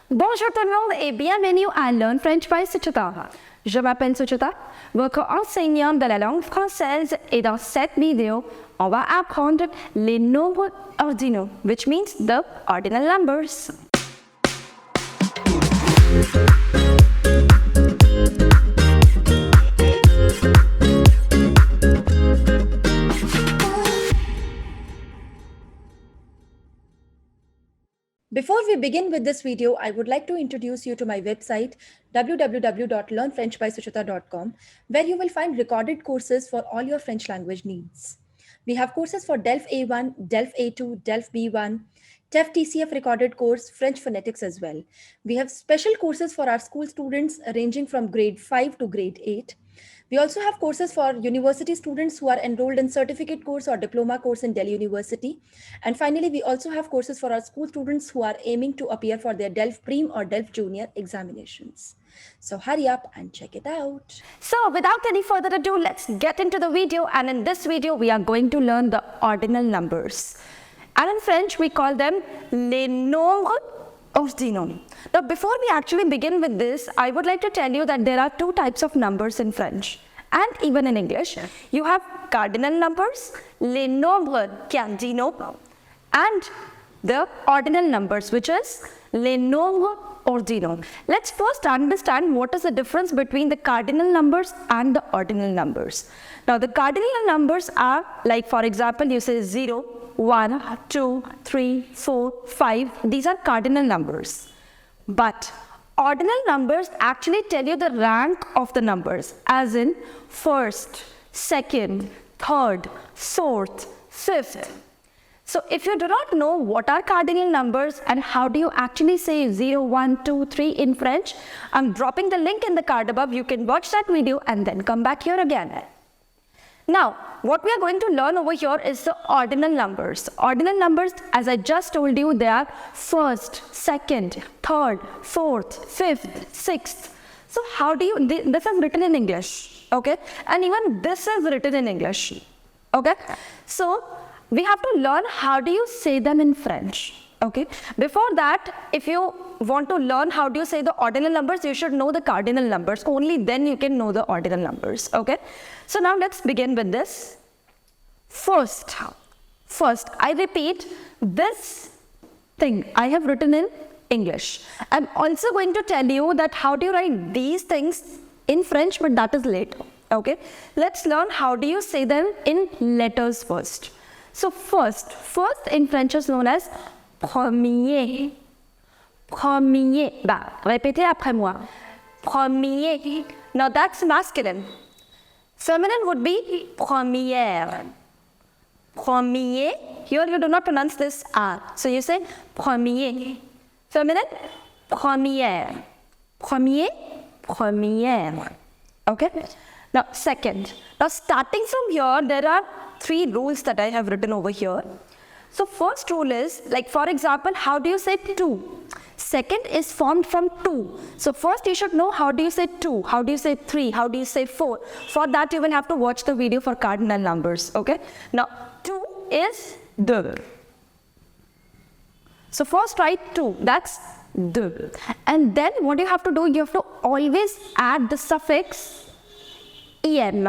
Bonjour tout le monde et bienvenue à Learn French by Suchita. Je m'appelle Suchita, votre enseignante de la langue française, et dans cette vidéo, on va apprendre les nombres ordinaux, which means the ordinal numbers. Before we begin with this video, I would like to introduce you to my website www.learnfrenchbysuchita.com, where you will find recorded courses for all your French language needs. We have courses for DELF A1, DELF A2, DELF B1, TEF TCF recorded course, French phonetics as well. We have special courses for our school students ranging from grade 5 to grade 8. We also have courses for university students who are enrolled in certificate course or diploma course in Delhi University. And finally, we also have courses for our school students who are aiming to appear for their DELF Prim or DELF Junior examinations. So hurry up and check it out. So without any further ado, let's get into the video. And in this video, we are going to learn the ordinal numbers. And in French, we call them les nombres ordinaux. Now, before we actually begin with this, I would like to tell you that there are two types of numbers in French and even in English. You have cardinal numbers, les nombres cardinaux, and the ordinal numbers, which is les nombres ordinaux. Let's first understand what is the difference between the cardinal numbers and the ordinal numbers. Now, the cardinal numbers are like, for example, you say 0, 1, 2, 3, 4, 5. These are cardinal numbers. But ordinal numbers actually tell you the rank of the numbers, as in first, second, third, fourth, fifth. So if you do not know what are cardinal numbers and how do you actually say 0, 1, 2, 3 in French, I'm dropping the link in the card above. You can watch that video and then come back here again. Now, what we are going to learn over here is the ordinal numbers. Ordinal numbers, as I just told you, they are first, second, third, fourth, fifth, sixth. So how do you, this is written in English, okay? And even this is written in English, okay? So we have to learn how do you say them in French, okay? Before that, if you want to learn how do you say the ordinal numbers, you should know the cardinal numbers. Only then you can know the ordinal numbers, okay? So now let's begin with this. First, I repeat, this thing I have written in English. I'm also going to tell you that how do you write these things in French, but that is later, okay? Let's learn how do you say them in letters first. So first in French is known as premier. Premier. Bah, répétez après moi. Premier. Now that's masculine. Feminine would be première. Premier. Here you do not pronounce this R. So you say premier. Feminine, première. Premier, première. Okay? Now second. Now starting from here, there are 3 rules that I have written over here. So first rule is, like for example, how do you say 2? Second is formed from 2. So first you should know how do you say 2, how do you say 3, how do you say 4. For that you will have to watch the video for cardinal numbers, okay? Now 2 is de. So first write 2, that's de. And then what you have to do, you have to always add the suffix en.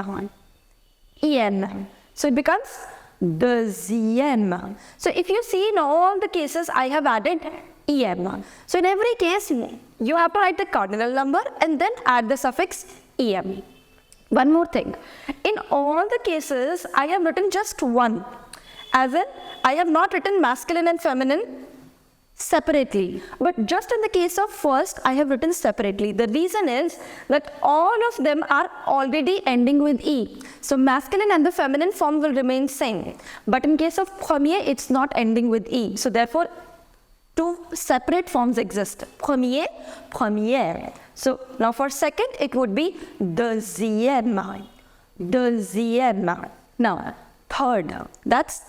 En. So it becomes deuxième. So if you see in all the cases I have added em. So in every case you have to write the cardinal number and then add the suffix em. One more thing. In all the cases I have written just 1. As in I have not written masculine and feminine separately, but just in the case of first I have written separately. The reason is that all of them are already ending with E. So masculine and the feminine form will remain same. But in case of premier, it's not ending with E. So therefore, 2 separate forms exist. Premier, première. So now for second, it would be deuxième. Deuxième. Now third, that's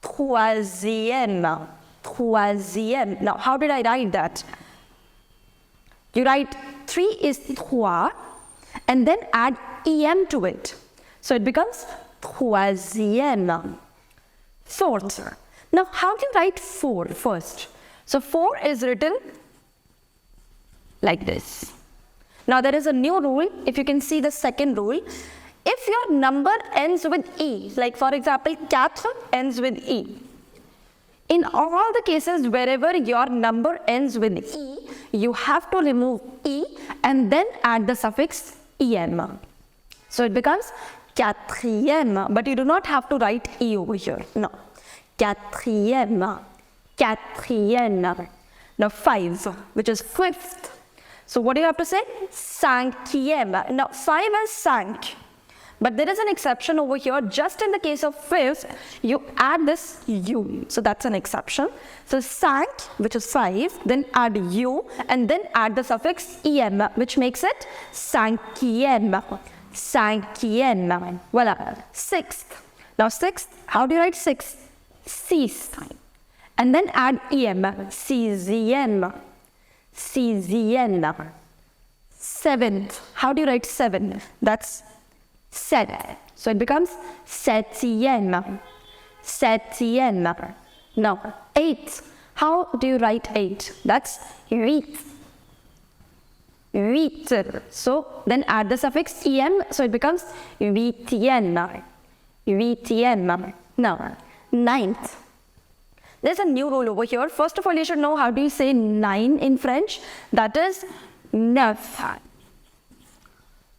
troisième. Troisième. Now, how did I write that? You write 3 is 3 and then add em to it. So it becomes troisième. Fourth. Now, how do you write 4 first? So 4 is written like this. Now there is a new rule. If you can see the second rule, if your number ends with E, like for example, 4 ends with E. In all the cases wherever your number ends with E, you have to remove E and then add the suffix em. So it becomes quatrième, but you do not have to write E over here. No. Quatrième, quatrième. Now 5, which is 5th. So what do you have to say? Cinquième. Now 5 is 5. But there is an exception over here. Just in the case of 5th, you add this U. So that's an exception. So 5, which is 5, then add U, and then add the suffix em, which makes it cinquième. Cinquième. Voila. 6th. Now 6th, how do you write 6? 6. And then add em. Sixième. Sixième. 7th. How do you write 7? That's 7. So it becomes septième. Septième. Now 8. How do you write 8? That's 8. 8. So then add the suffix em. So it becomes huitième. Huitième. Now 9th. There's a new rule over here. First of all, you should know how do you say 9 in French. That is neuf.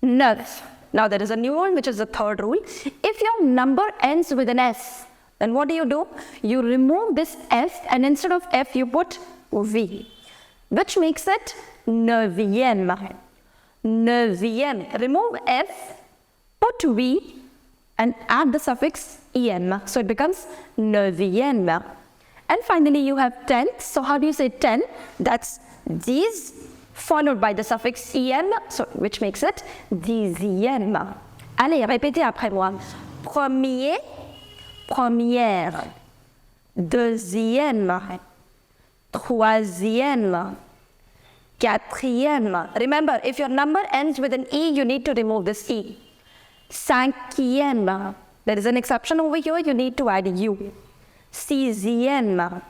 Neuf. Now there is a new one, which is the third rule. If your number ends with an S, then what do? You remove this F, and instead of F, you put V, which makes it neuvième. Neuvième. Remove F, put V, and add the suffix em. So it becomes neuvième. And finally, you have 10th. So how do you say 10? That's 10 followed by the suffix em, so which makes it dixième. Allez, répétez après moi. Premier, première, deuxième, troisième, quatrième. Remember, if your number ends with an E, you need to remove this E. Cinquième. There is an exception over here, you need to add U. Sixième,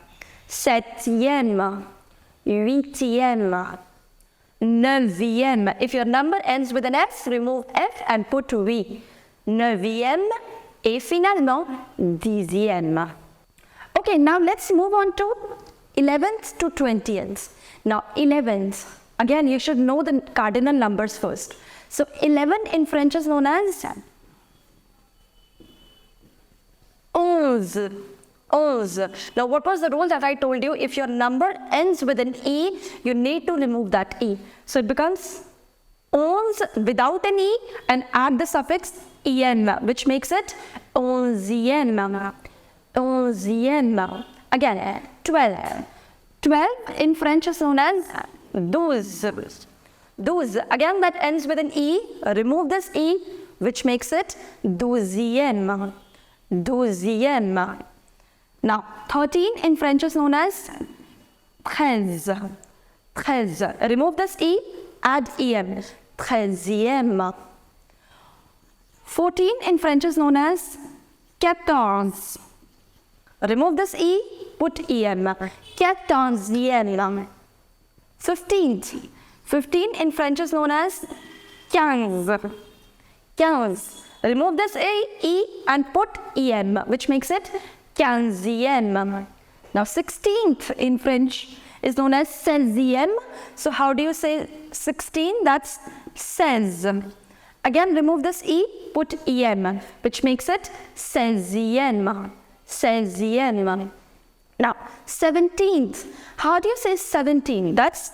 septième, huitième, neuvième. If your number ends with an F, remove F and put V. Neuvième et finalement dixième. Okay, now let's move on to 11th to 20th. Now 11th, again you should know the cardinal numbers first. So 11 in French is known as 11. 11. Now what was the rule that I told you? If your number ends with an E, you need to remove that E. So it becomes 11 without an E and add the suffix en, which makes it onzième. Onzième. Again, 12. 12 in French is known as douze. Douze. Again that ends with an E. Remove this E, which makes it douzième. Douzième. Now, 13 in French is known as treize. Treize. Remove this E, add em. Treizième. 14 in French is known as quatorze. Remove this E, put em. Quatorzième. 15. 15 in French is known as quinze. Quinze. Remove this E and put em, which makes it quinzième. Now 16th in French is known as seizième. So how do you say 16? That's seize. Again remove this E, put em, which makes it seizième. Seizième. Now 17th. How do you say 17? That's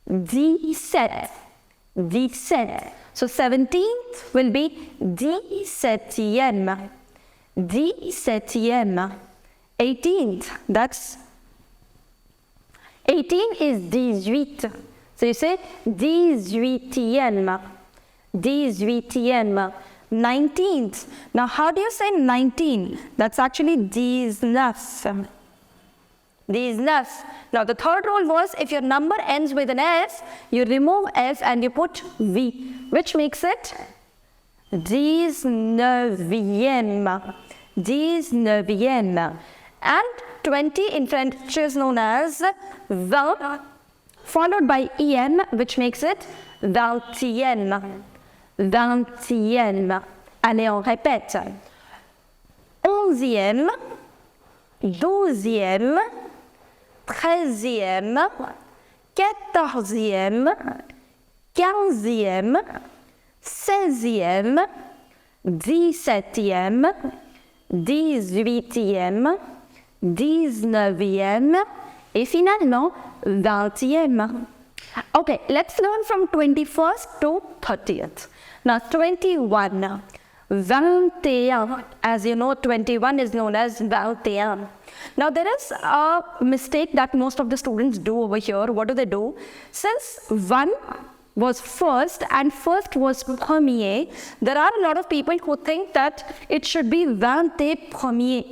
17. 17. So 17th will be dix-septième. Dix-septième. 18th, that's 18 is 18. So you say dix-huitième. Dix-huitième. 19th. Now how do you say 19? That's actually dix-neuf. Dix-neuf. Now the third rule was if your number ends with an F, you remove F and you put V, which makes it dix-neuvième. Dix-neuvième. And 20 in French is known as vingt. followed by EM, which makes it vingtième. Vingtième. Allez, on répète. Onzième, douzième, treizième, quatorzième, quinzième, seizième, dix-septième, dix-huitième, dix-neuvième et finalement 20e. Okay, let's learn from 21st to 30th. Now 21. 21. As you know, 21 is known as 21. Now there is a mistake that most of the students do over here. What do? Since 1 was first and first was premier, there are a lot of people who think that it should be 20 premier,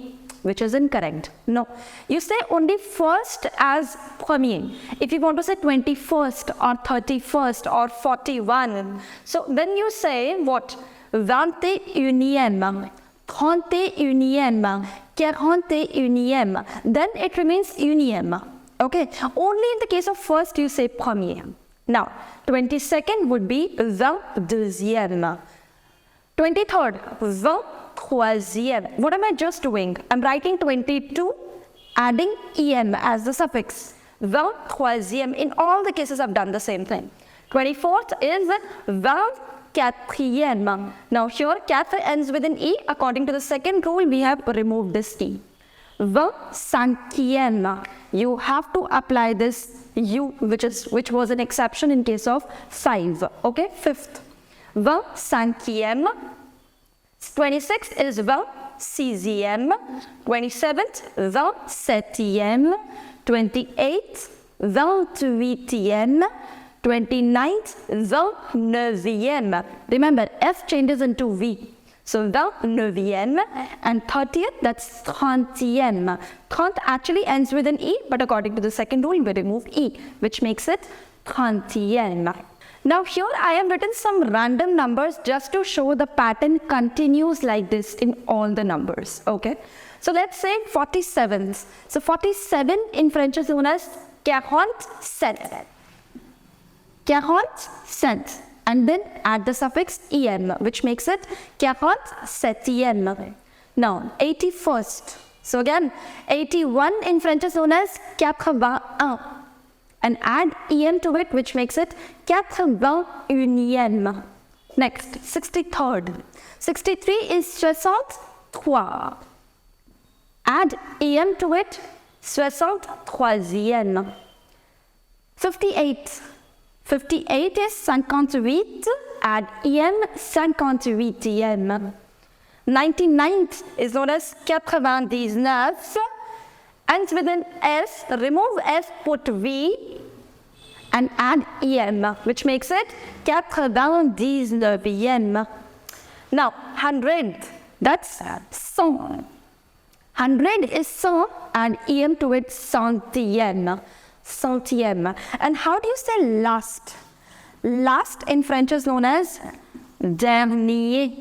which is incorrect. No, you say only first as premier. If you want to say 21st or 31st or 41, so then you say what? 21e, 31e, 41e, then it remains unième. Okay, only in the case of first you say premier. Now, 22nd would be 22e. 23rd, 23e. What am I just doing? I'm writing 22, adding em as the suffix. 23e. In all the cases, I've done the same thing. 24th is 24e. Now, here, 4 ends with an e. According to the second rule, we have removed this e. 25e. You have to apply this u, which was an exception in case of 5. Okay, 5th. 25e. 26th is 26e. 27th, 27e. 28th, 28e. 29th, 29e. Remember, F changes into V. So 29e, and 30th, that's 30e. 30 actually ends with an E, but according to the second rule, we remove E, which makes it 30e. Now here I have written some random numbers just to show the pattern continues like this in all the numbers. Okay. So let's say 47. So 47 in French is known as 47. 47. And then add the suffix em, which makes it 47e. Now, 81st. So again, 81 in French is known as 81. And add em to it, which makes it 81e. Next, 63rd. 63 is 63. Add em to it, 63e. 58. 58 is 58, add em, 58e. 99th is known as 99, ends with an S, remove S, put V, and add em, which makes it 99e. Now, 100, that's 100. 100 is 100, add em to it, centième. Centième. And how do you say last? Last in French is known as dernier.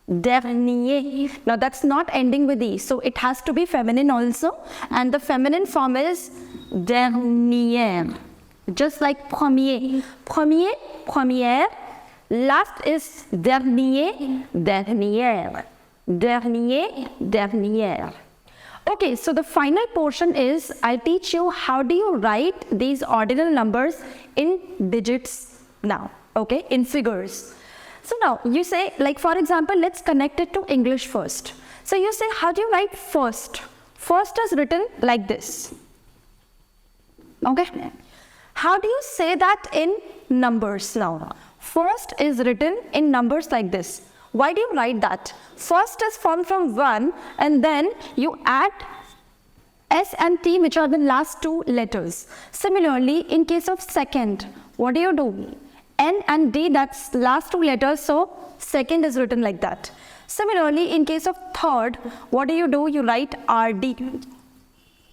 Dernier. Now that's not ending with E, so it has to be feminine also, and the feminine form is dernière. Just like premier. Premier, première. Last is dernier, dernière. Dernier, dernière. Okay, so the final portion is, I'll teach you how do you write these ordinal numbers in digits now, okay, in figures. So now you say, like for example, let's connect it to English first. So you say, how do you write first? First is written like this, okay. How do you say that in numbers now? First is written in numbers like this. Why do you write that? First is formed from 1 and then you add S and T, which are the last two letters. Similarly, in case of second, what do you do? N and D, that's last two letters, so second is written like that. Similarly, in case of third, what do? You write RD,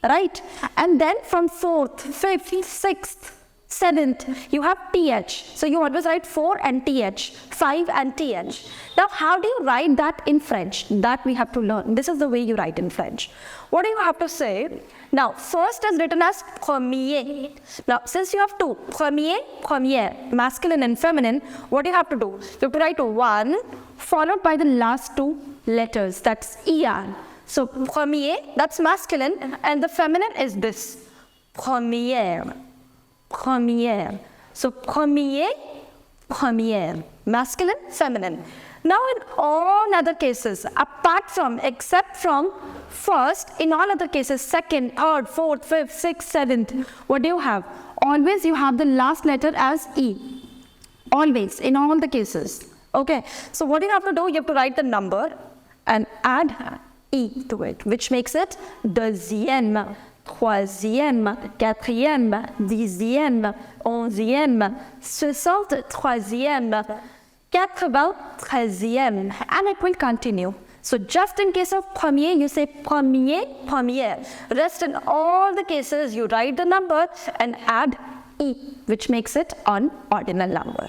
right? And then from fourth, fifth, sixth, 7th, you have TH. So you always write 4 and TH, 5 and TH. Now, how do you write that in French? That we have to learn. This is the way you write in French. What do you have to say? Now, first is written as premier. Now, since you have two, premier, première, masculine and feminine, what do you have to do? You have to write 1 followed by the last 2 letters. That's ER. So, premier, that's masculine, and the feminine is this. Première. Première. So premier, première, masculine, feminine. Now in all other cases, except from first, in all other cases, second, third, fourth, fifth, sixth, seventh, what do you have? Always you have the last letter as E. Always, in all the cases. Okay, so what you have to do, you have to write the number and add E to it, which makes it deuxième, troisième, quatrième, dixième, onzième, 63e, 93e, and it will continue. So just in case of premier, you say premier, première. Rest in all the cases, you write the number and add E, which makes it an ordinal number.